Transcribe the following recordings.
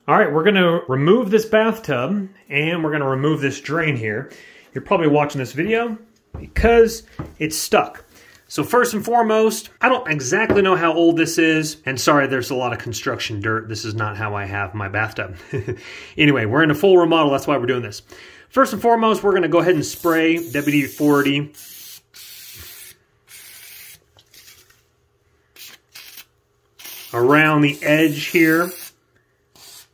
All right, we're gonna remove this bathtub and we're gonna remove this drain here. You're probably watching this video because it's stuck. So first and foremost, I don't exactly know how old this is, and sorry, there's a lot of construction dirt. This is not how I have my bathtub. Anyway, we're in a full remodel, that's why we're doing this. First and foremost, we're gonna go ahead and spray WD-40 around the edge here.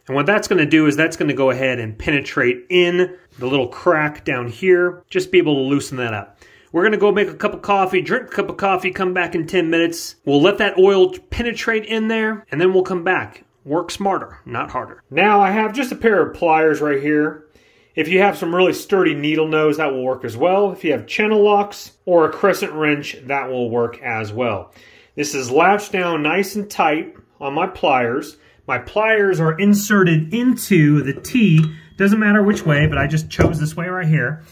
And what that's gonna do is that's gonna go ahead and penetrate in the little crack down here, just be able to loosen that up. We're gonna go make a cup of coffee, drink a cup of coffee, come back in 10 minutes. We'll let that oil penetrate in there, and then we'll come back. Work smarter, not harder. Now I have just a pair of pliers right here. If you have some really sturdy needle nose, that will work as well. If you have channel locks or a crescent wrench, that will work as well. This is latched down nice and tight on my pliers. My pliers are inserted into the T. Doesn't matter which way, but I just chose this way right here.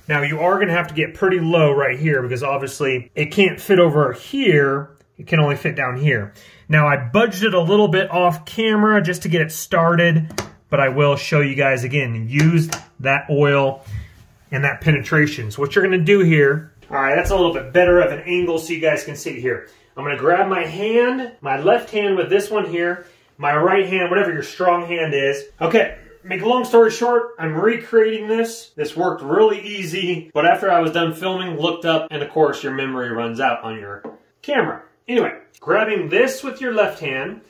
Now you are going to have to get pretty low right here because obviously it can't fit over here. It can only fit down here. Now I budgeted a little bit off camera just to get it started, but I will show you guys again. Use that oil and that penetration. So what you're going to do here, all right, that's a little bit better of an angle so you guys can see here. I'm going to grab my hand, my left hand with this one here, my right hand, whatever your strong hand is. Okay. Make a long story short, I'm recreating this. This worked really easy, but after I was done filming, looked up, and of course your memory runs out on your camera. Anyway, grabbing this with your left hand,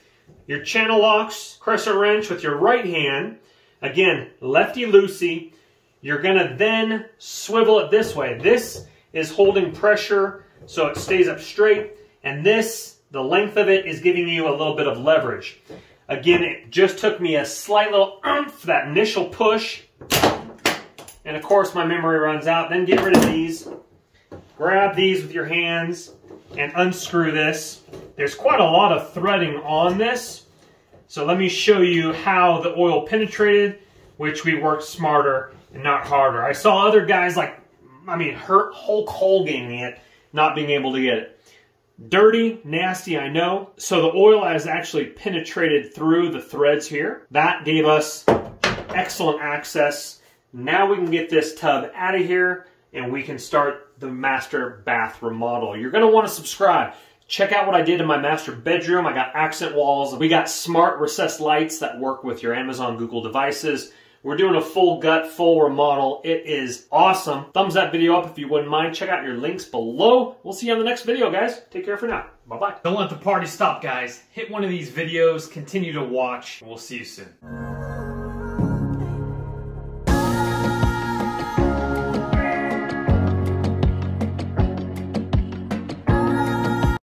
your channel locks, crescent wrench with your right hand, again, lefty-loosey, you're gonna then swivel it this way. This is holding pressure so it stays up straight, and this, the length of it, is giving you a little bit of leverage. Again, it just took me a slight little oomph, that initial push. And of course my memory runs out. Then get rid of these. Grab these with your hands and unscrew this. There's quite a lot of threading on this. So let me show you how the oil penetrated, which we worked smarter and not harder. I saw other guys Hulk Hoganing it, not being able to get it. Dirty, nasty, I know. So the oil has actually penetrated through the threads here. That gave us excellent access. Now we can get this tub out of here and we can start the master bath remodel. You're gonna wanna subscribe. Check out what I did in my master bedroom. I got accent walls. We got smart recessed lights that work with your Amazon Google devices. We're doing a full gut, full remodel. It is awesome. Thumbs that video up if you wouldn't mind. Check out your links below. We'll see you on the next video, guys. Take care for now. Bye-bye. Don't let the party stop, guys. Hit one of these videos. Continue to watch. We'll see you soon.